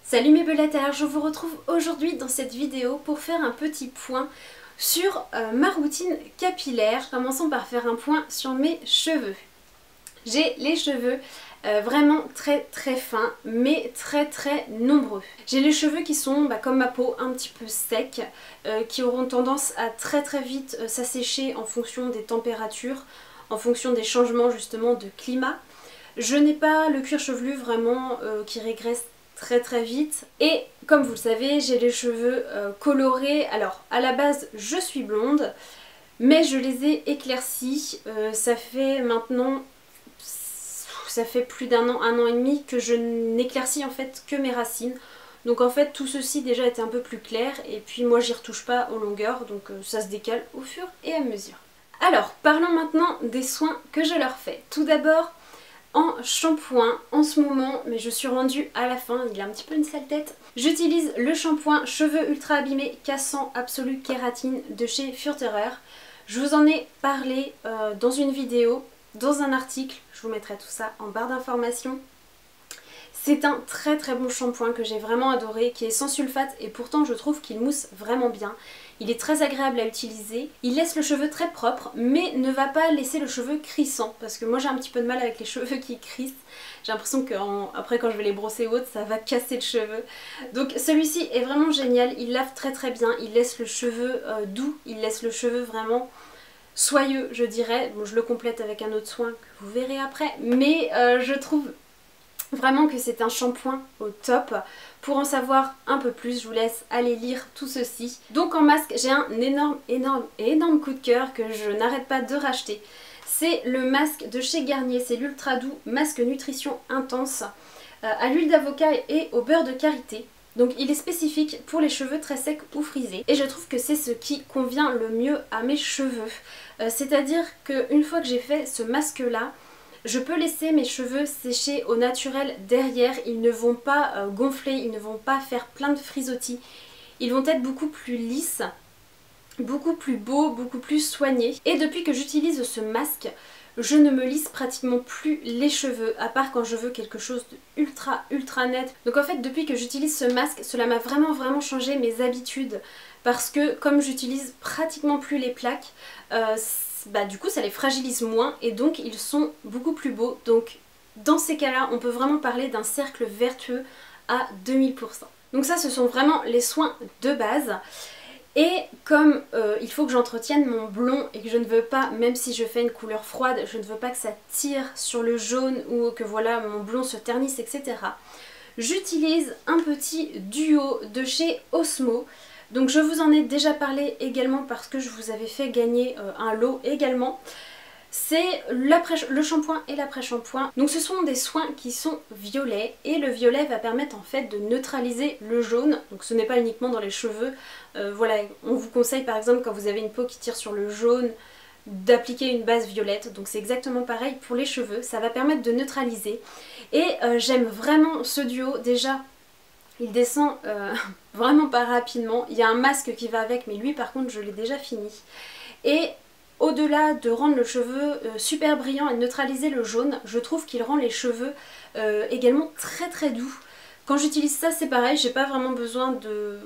Salut mes belettes, alors je vous retrouve aujourd'hui dans cette vidéo pour faire un petit point sur ma routine capillaire, commençons par faire un point sur mes cheveux. J'ai les cheveux vraiment très fins mais très nombreux. J'ai les cheveux qui sont comme ma peau un petit peu secs, qui auront tendance à très vite s'assécher en fonction des températures, en fonction des changements justement de climat. Je n'ai pas le cuir chevelu vraiment qui régresse très vite, et comme vous le savez j'ai les cheveux colorés. Alors à la base je suis blonde mais je les ai éclaircis, ça fait maintenant plus d'un an, un an et demi que je n'éclaircis en fait que mes racines. Donc en fait tout ceci déjà était un peu plus clair et puis moi j'y retouche pas aux longueurs, donc ça se décale au fur et à mesure. Alors parlons maintenant des soins que je leur fais. Tout d'abord en shampoing en ce moment, mais je suis rendue à la fin, il a un petit peu une sale tête. J'utilise le shampoing cheveux ultra abîmés cassant absolu kératine de chez Furterer. Je vous en ai parlé dans une vidéo, dans un article, je vous mettrai tout ça en barre d'informations. C'est un très bon shampoing que j'ai vraiment adoré, qui est sans sulfate et pourtant je trouve qu'il mousse vraiment bien. Il est très agréable à utiliser, il laisse le cheveu très propre mais ne va pas laisser le cheveu crissant, parce que moi j'ai un petit peu de mal avec les cheveux qui crissent. J'ai l'impression qu'après quand je vais les brosser ou autre ça va casser le cheveu. Donc celui-ci est vraiment génial, il lave très bien, il laisse le cheveu doux, il laisse le cheveu vraiment soyeux je dirais. Bon, je le complète avec un autre soin que vous verrez après, mais je trouve vraiment que c'est un shampoing au top. Pour en savoir un peu plus, je vous laisse aller lire tout ceci. Donc en masque, j'ai un énorme coup de cœur que je n'arrête pas de racheter. C'est le masque de chez Garnier, c'est l'Ultra Doux Masque Nutrition Intense à l'huile d'avocat et au beurre de karité. Donc il est spécifique pour les cheveux très secs ou frisés et je trouve que c'est ce qui convient le mieux à mes cheveux. C'est-à-dire qu'une fois que j'ai fait ce masque là, je peux laisser mes cheveux sécher au naturel derrière, ils ne vont pas gonfler, ils ne vont pas faire plein de frisottis. Ils vont être beaucoup plus lisses, beaucoup plus beaux, beaucoup plus soignés. Et depuis que j'utilise ce masque, je ne me lisse pratiquement plus les cheveux, à part quand je veux quelque chose de ultra net. Donc en fait depuis que j'utilise ce masque, cela m'a vraiment changé mes habitudes. Parce que comme j'utilise pratiquement plus les plaques, du coup ça les fragilise moins et donc ils sont beaucoup plus beaux. Donc dans ces cas-là on peut vraiment parler d'un cercle vertueux à 2000%. Donc ça ce sont vraiment les soins de base. Et comme il faut que j'entretienne mon blond et que je ne veux pas, même si je fais une couleur froide, je ne veux pas que ça tire sur le jaune ou que voilà mon blond se ternisse, etc. J'utilise un petit duo de chez Osmo. Donc je vous en ai déjà parlé également parce que je vous avais fait gagner un lot également. C'est le shampoing et l'après-shampoing. Donc ce sont des soins qui sont violets et le violet va permettre en fait de neutraliser le jaune. Donc ce n'est pas uniquement dans les cheveux. Voilà, on vous conseille par exemple quand vous avez une peau qui tire sur le jaune d'appliquer une base violette. Donc c'est exactement pareil pour les cheveux. Ça va permettre de neutraliser. Et j'aime vraiment ce duo. Déjà il descend vraiment pas rapidement. Il y a un masque qui va avec mais lui par contre je l'ai déjà fini. Et au-delà de rendre le cheveu super brillant et de neutraliser le jaune, je trouve qu'il rend les cheveux également très doux. Quand j'utilise ça c'est pareil, j'ai pas vraiment besoin de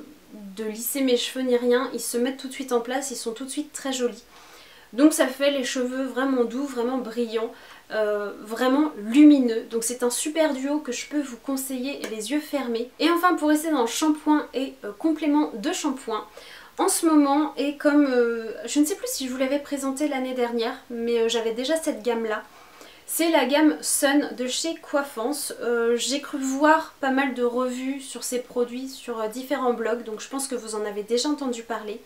lisser mes cheveux ni rien, ils se mettent tout de suite en place, ils sont tout de suite très jolis. Donc ça fait les cheveux vraiment doux, vraiment brillants, vraiment lumineux. Donc c'est un super duo que je peux vous conseiller les yeux fermés. Et enfin pour rester dans le shampoing et complément de shampoing, en ce moment, et comme je ne sais plus si je vous l'avais présenté l'année dernière, mais j'avais déjà cette gamme là, c'est la gamme Sun de chez Coiffance. J'ai cru voir pas mal de revues sur ces produits sur différents blogs, donc je pense que vous en avez déjà entendu parler.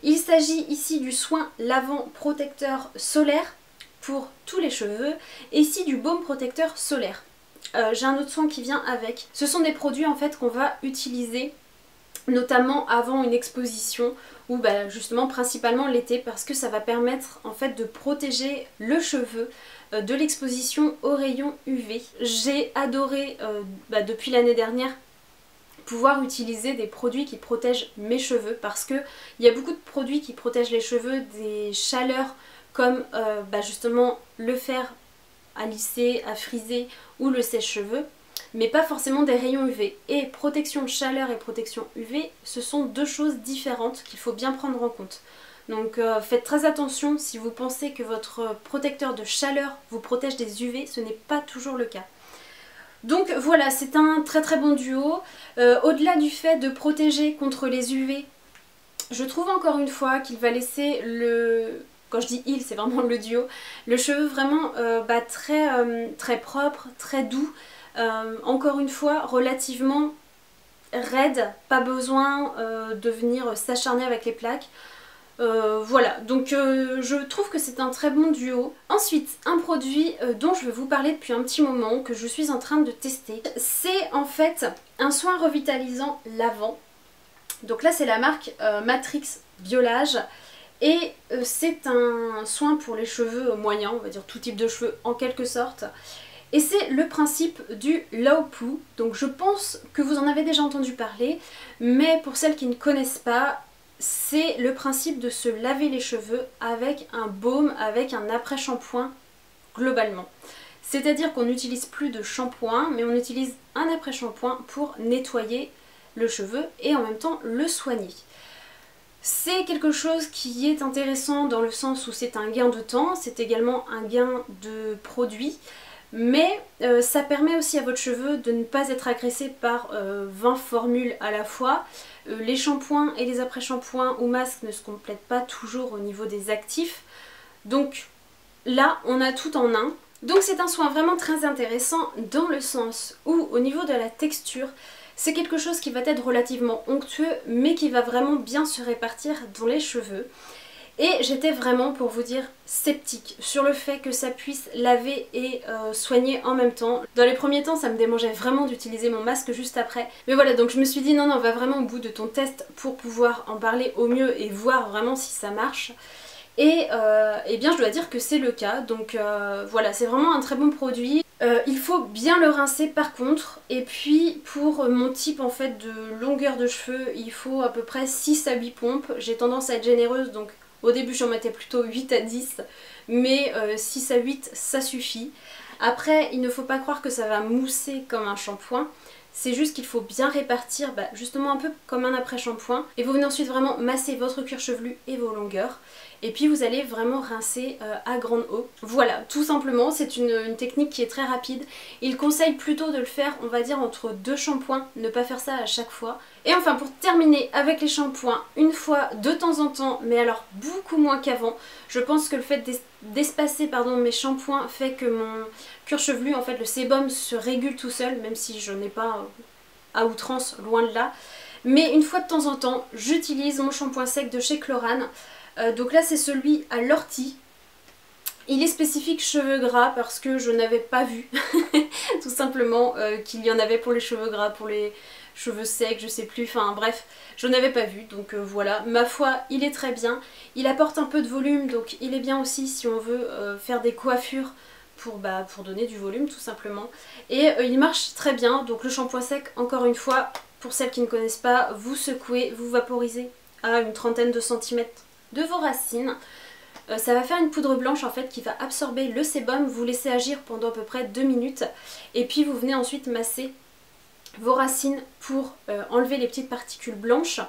Il s'agit ici du soin lavant protecteur solaire pour tous les cheveux et ici du baume protecteur solaire. J'ai un autre soin qui vient avec. Ce sont des produits en fait qu'on va utiliser notamment avant une exposition ou justement principalement l'été parce que ça va permettre en fait de protéger le cheveu de l'exposition aux rayons UV. J'ai adoré depuis l'année dernière pouvoir utiliser des produits qui protègent mes cheveux parce que il y a beaucoup de produits qui protègent les cheveux des chaleurs comme justement le fer à lisser, à friser ou le sèche-cheveux. mais pas forcément des rayons UV. Et protection chaleur et protection UV, ce sont deux choses différentes qu'il faut bien prendre en compte. Donc faites très attention si vous pensez que votre protecteur de chaleur vous protège des UV, ce n'est pas toujours le cas. Donc voilà, c'est un très très bon duo. Au-delà du fait de protéger contre les UV, je trouve encore une fois qu'il va laisser le... Quand je dis il, c'est vraiment le duo. Le cheveu vraiment très propre, très doux. Encore une fois, relativement raide. Pas besoin de venir s'acharner avec les plaques. Voilà, donc je trouve que c'est un très bon duo. Ensuite, un produit dont je vais vous parler depuis un petit moment, que je suis en train de tester. C'est en fait un soin revitalisant lavant. Donc là c'est la marque Matrix Biolage. Et c'est un soin pour les cheveux moyens, on va dire tout type de cheveux en quelque sorte. Et c'est le principe du Laupu. Donc je pense que vous en avez déjà entendu parler, mais pour celles qui ne connaissent pas, c'est le principe de se laver les cheveux avec un baume, avec un après-shampoing globalement. C'est-à-dire qu'on n'utilise plus de shampoing, mais on utilise un après-shampoing pour nettoyer le cheveu et en même temps le soigner. C'est quelque chose qui est intéressant dans le sens où c'est un gain de temps, c'est également un gain de produit, mais ça permet aussi à votre cheveu de ne pas être agressé par 20 formules à la fois. Les shampoings et les après-shampoings ou masques ne se complètent pas toujours au niveau des actifs, donc là on a tout en un. Donc c'est un soin vraiment très intéressant dans le sens où au niveau de la texture, c'est quelque chose qui va être relativement onctueux mais qui va vraiment bien se répartir dans les cheveux. Et j'étais vraiment, pour vous dire, sceptique sur le fait que ça puisse laver et soigner en même temps. Dans les premiers temps, ça me démangeait vraiment d'utiliser mon masque juste après. Mais voilà, donc je me suis dit non, va vraiment au bout de ton test pour pouvoir en parler au mieux et voir vraiment si ça marche. Et bien je dois dire que c'est le cas, donc voilà, c'est vraiment un très bon produit. Il faut bien le rincer par contre, et puis pour mon type en fait de longueur de cheveux, il faut à peu près 6 à 8 pompes. J'ai tendance à être généreuse, donc au début j'en mettais plutôt 8 à 10, mais 6 à 8 ça suffit. Après il ne faut pas croire que ça va mousser comme un shampoing. C'est juste qu'il faut bien répartir, justement un peu comme un après-shampoing. Et vous venez ensuite vraiment masser votre cuir chevelu et vos longueurs. Et puis vous allez vraiment rincer à grande eau. Voilà, tout simplement, c'est une technique qui est très rapide. Il conseille plutôt de le faire, on va dire, entre 2 shampoings, ne pas faire ça à chaque fois. Et enfin, pour terminer avec les shampoings, une fois de temps en temps, mais alors beaucoup moins qu'avant, je pense que le fait d'espacer mes shampoings fait que mon cuir chevelu, en fait, le sébum se régule tout seul, même si je n'ai pas à outrance, loin de là. Mais une fois de temps en temps, j'utilise mon shampoing sec de chez Chlorane. Donc là c'est celui à l'ortie. Il est spécifique cheveux gras parce que je n'avais pas vu tout simplement qu'il y en avait pour les cheveux gras, pour les cheveux secs, je sais plus, enfin bref, je n'avais pas vu, donc voilà. Ma foi, il est très bien, il apporte un peu de volume, donc il est bien aussi si on veut faire des coiffures pour donner du volume tout simplement. Et il marche très bien, donc le shampoing sec, encore une fois, pour celles qui ne connaissent pas, vous secouez, vous vaporisez à une trentaine de centimètres de vos racines. Ça va faire une poudre blanche en fait qui va absorber le sébum, vous laissez agir pendant à peu près 2 minutes et puis vous venez ensuite masser vos racines pour enlever les petites particules blanches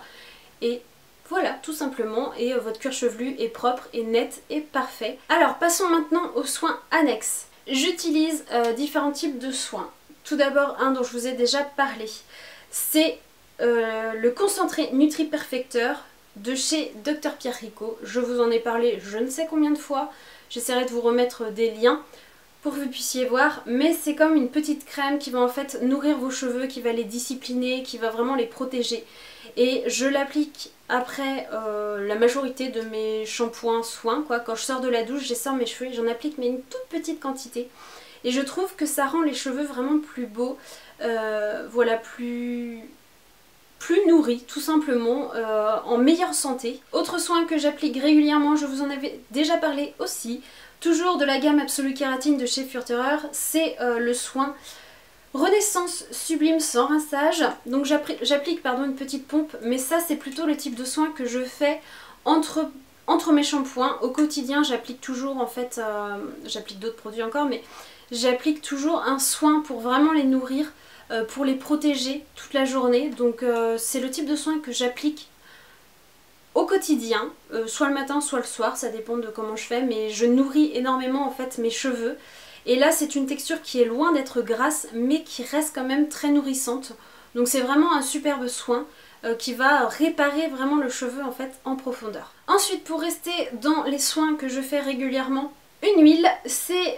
et voilà tout simplement, et votre cuir chevelu est propre et net et parfait. Alors passons maintenant aux soins annexes. J'utilise différents types de soins. Tout d'abord un dont je vous ai déjà parlé, c'est le concentré Nutri Perfecteur de chez Dr Pierre Ricot. Je vous en ai parlé je ne sais combien de fois, j'essaierai de vous remettre des liens pour que vous puissiez voir, mais c'est comme une petite crème qui va en fait nourrir vos cheveux, qui va les discipliner, qui va vraiment les protéger. Et je l'applique après la majorité de mes shampoings soins, quoi. Quand je sors de la douche, j'essore mes cheveux et j'en applique mais une toute petite quantité. Et je trouve que ça rend les cheveux vraiment plus beaux, voilà, plus nourris tout simplement, en meilleure santé. Autre soin que j'applique régulièrement, je vous en avais déjà parlé aussi, toujours de la gamme Absolue Kératine de chez Furterer, c'est le soin Renaissance Sublime sans rinçage. Donc j'applique une petite pompe, mais ça c'est plutôt le type de soin que je fais entre entre mes shampoings, au quotidien j'applique toujours en fait, j'applique d'autres produits encore, mais j'applique toujours un soin pour vraiment les nourrir, pour les protéger toute la journée. Donc c'est le type de soin que j'applique au quotidien, soit le matin soit le soir, ça dépend de comment je fais, mais je nourris énormément en fait mes cheveux. Et là c'est une texture qui est loin d'être grasse mais qui reste quand même très nourrissante. Donc c'est vraiment un superbe soin qui va réparer vraiment le cheveu en fait en profondeur. Ensuite, pour rester dans les soins que je fais régulièrement, une huile, c'est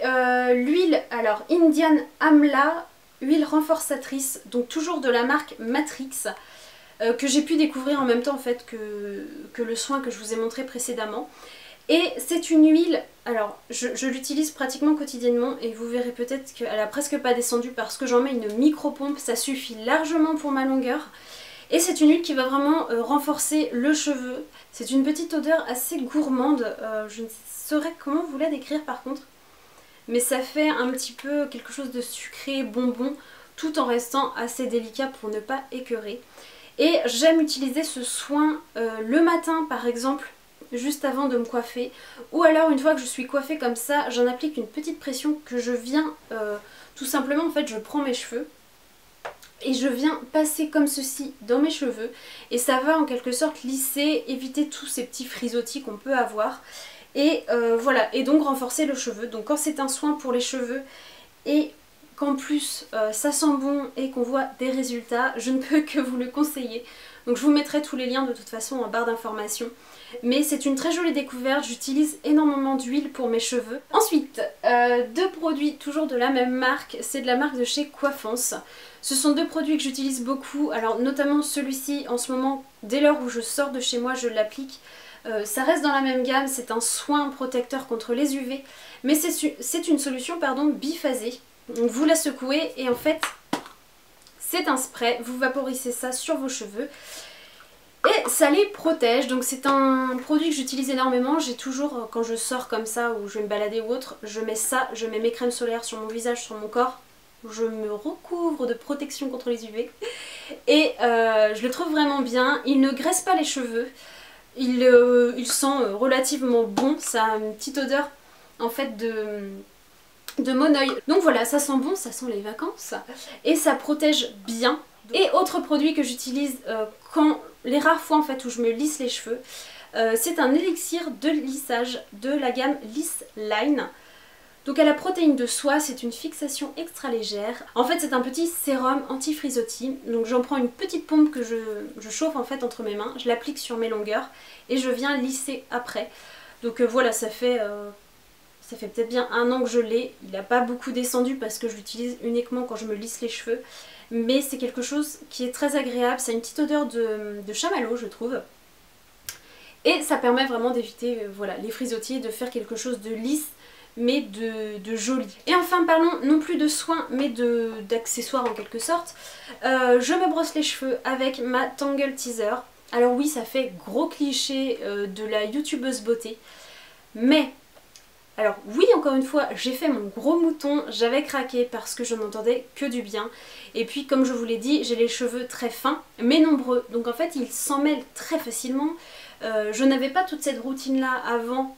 l'huile alors Indian Amla, huile renforçatrice, donc toujours de la marque Matrix. Que j'ai pu découvrir en même temps en fait que le soin que je vous ai montré précédemment. Et c'est une huile, alors je l'utilise pratiquement quotidiennement et vous verrez peut-être qu'elle a presque pas descendu parce que j'en mets une micro-pompe, ça suffit largement pour ma longueur. Et c'est une huile qui va vraiment renforcer le cheveu. C'est une petite odeur assez gourmande, je ne saurais comment vous la décrire par contre. Mais ça fait un petit peu quelque chose de sucré, bonbon, tout en restant assez délicat pour ne pas écœurer. Et j'aime utiliser ce soin le matin par exemple, juste avant de me coiffer. Ou alors une fois que je suis coiffée comme ça, j'en applique une petite pression que je viens tout simplement en fait je prends mes cheveux. Et je viens passer comme ceci dans mes cheveux. Et ça va en quelque sorte lisser, éviter tous ces petits frisottis qu'on peut avoir. Et voilà, et donc renforcer le cheveu. Donc quand c'est un soin pour les cheveux et qu'en plus ça sent bon et qu'on voit des résultats, je ne peux que vous le conseiller. Donc je vous mettrai tous les liens de toute façon en barre d'informations. Mais c'est une très jolie découverte, j'utilise énormément d'huile pour mes cheveux. Ensuite, deux produits toujours de la même marque, c'est de la marque de chez Coiffance. Ce sont deux produits que j'utilise beaucoup, alors notamment celui-ci en ce moment, dès l'heure où je sors de chez moi je l'applique. Ça reste dans la même gamme, c'est un soin protecteur contre les UV, mais c'est une solution biphasée. Donc vous la secouez et en fait c'est un spray, vous vaporisez ça sur vos cheveux et ça les protège. Donc c'est un produit que j'utilise énormément, j'ai toujours quand je sors comme ça ou je vais me balader ou autre, je mets ça, je mets mes crèmes solaires sur mon visage, sur mon corps, je me recouvre de protection contre les UV et je le trouve vraiment bien, il ne graisse pas les cheveux, il sent relativement bon, ça a une petite odeur en fait de monoeil. Donc voilà, ça sent bon, ça sent les vacances et ça protège bien. Et autre produit que j'utilise quand les rares fois en fait où je me lisse les cheveux, c'est un élixir de lissage de la gamme Liss Line. Donc à la protéine de soie, c'est une fixation extra légère. En fait c'est un petit sérum anti-frisottis. Donc j'en prends une petite pompe que je chauffe en fait entre mes mains, je l'applique sur mes longueurs et je viens lisser après. Donc voilà, ça fait peut-être bien 1 an que je l'ai. Il n'a pas beaucoup descendu parce que je l'utilise uniquement quand je me lisse les cheveux. Mais c'est quelque chose qui est très agréable, ça a une petite odeur de chamallow je trouve. Et ça permet vraiment d'éviter voilà, les frisottis, de faire quelque chose de lisse mais de joli. Et enfin parlons non plus de soins mais d'accessoires en quelque sorte. Je me brosse les cheveux avec ma Tangle Teaser. Alors oui, ça fait gros cliché de la youtubeuse beauté, mais alors oui, encore une fois, j'ai fait mon gros mouton, j'avais craqué parce que je n'entendais que du bien. Et puis comme je vous l'ai dit, j'ai les cheveux très fins mais nombreux, donc en fait ils s'en mêlent très facilement. Je n'avais pas toute cette routine là avant,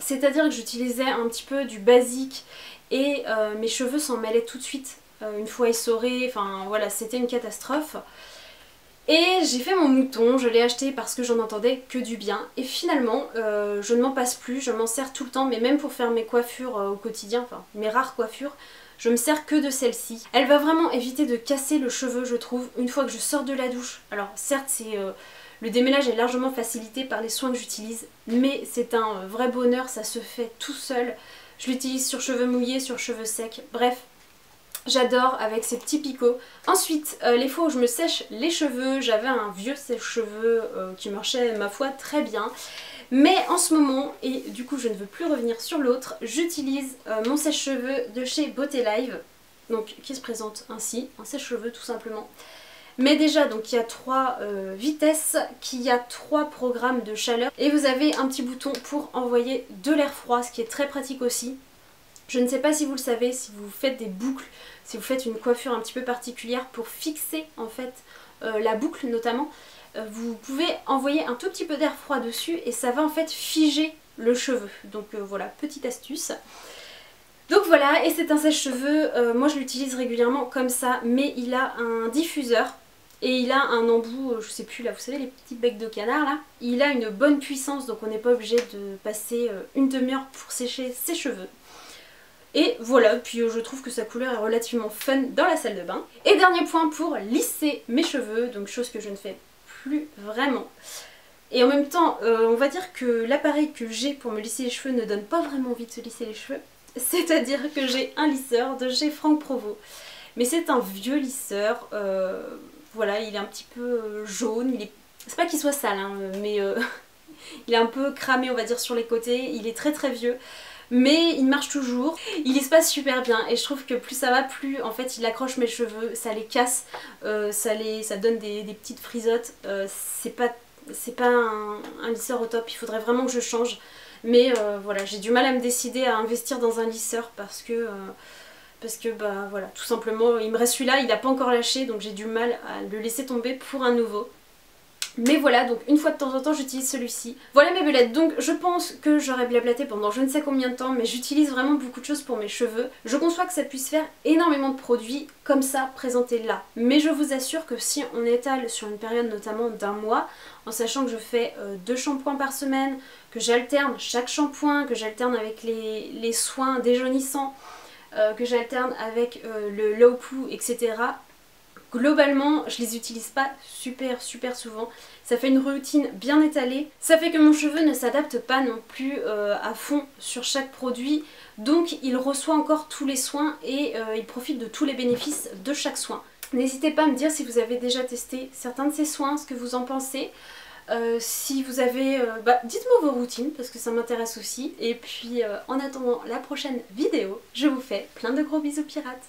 c'est-à-dire que j'utilisais un petit peu du basique et mes cheveux s'en mêlaient tout de suite une fois essorés, enfin voilà, c'était une catastrophe. Et j'ai fait mon mouton, je l'ai acheté parce que j'en entendais que du bien. Et finalement, je ne m'en passe plus, je m'en sers tout le temps, mais même pour faire mes coiffures au quotidien, enfin mes rares coiffures, je me sers que de celle-ci. Elle va vraiment éviter de casser le cheveu, je trouve, une fois que je sors de la douche. Alors certes, le démêlage est largement facilité par les soins que j'utilise, mais c'est un vrai bonheur, ça se fait tout seul. Je l'utilise sur cheveux mouillés, sur cheveux secs, bref. J'adore avec ces petits picots. Ensuite, les fois où je me sèche les cheveux, j'avais un vieux sèche-cheveux qui marchait ma foi très bien. Mais en ce moment, et du coup je ne veux plus revenir sur l'autre, j'utilise mon sèche-cheveux de chez Beauté Live. Donc qui se présente ainsi, un sèche-cheveux tout simplement. Mais déjà, donc il y a 3 vitesses, qu'il y a 3 programmes de chaleur. Et vous avez un petit bouton pour envoyer de l'air froid, ce qui est très pratique aussi. Je ne sais pas si vous le savez, si vous faites des boucles, si vous faites une coiffure un petit peu particulière pour fixer en fait la boucle notamment, vous pouvez envoyer un tout petit peu d'air froid dessus et ça va en fait figer le cheveu. Donc voilà, petite astuce. Donc voilà, et c'est un sèche-cheveux, moi je l'utilise régulièrement comme ça, mais il a un diffuseur et il a un embout, je sais plus là, vous savez les petits becs de canard là. Il a une bonne puissance, donc on n'est pas obligé de passer une demi-heure pour sécher ses cheveux. Et voilà, puis je trouve que sa couleur est relativement fun dans la salle de bain. Et dernier point pour lisser mes cheveux, donc chose que je ne fais plus vraiment. Et en même temps, on va dire que l'appareil que j'ai pour me lisser les cheveux ne donne pas vraiment envie de se lisser les cheveux. C'est-à-dire que j'ai un lisseur de chez Franck Provost. Mais c'est un vieux lisseur, voilà, il est un petit peu jaune, c'est pas qu'il soit sale, hein, mais il est un peu cramé on va dire sur les côtés, il est très très vieux. Mais il marche toujours, il lisse pas super bien et je trouve que plus ça va, plus en fait il accroche mes cheveux, ça les casse, ça donne des petites frisottes, c'est pas un lisseur au top, il faudrait vraiment que je change. Mais voilà, j'ai du mal à me décider à investir dans un lisseur parce que bah voilà, tout simplement il me reste celui-là, il n'a pas encore lâché donc j'ai du mal à le laisser tomber pour un nouveau. Mais voilà, donc une fois de temps en temps j'utilise celui-ci. Voilà mes belettes, donc je pense que j'aurais blablaté pendant je ne sais combien de temps, mais j'utilise vraiment beaucoup de choses pour mes cheveux. Je conçois que ça puisse faire énormément de produits comme ça présentés là. Mais je vous assure que si on étale sur une période notamment d'un mois, en sachant que je fais 2 shampoings par semaine, que j'alterne chaque shampoing, que j'alterne avec les soins déjaunissants, que j'alterne avec le low poo, etc. Globalement, je les utilise pas super souvent. Ça fait une routine bien étalée. Ça fait que mon cheveu ne s'adapte pas non plus à fond sur chaque produit. Donc il reçoit encore tous les soins et il profite de tous les bénéfices de chaque soin. N'hésitez pas à me dire si vous avez déjà testé certains de ces soins, ce que vous en pensez. Si vous avez... dites-moi vos routines parce que ça m'intéresse aussi. Et puis en attendant la prochaine vidéo, je vous fais plein de gros bisous pirates.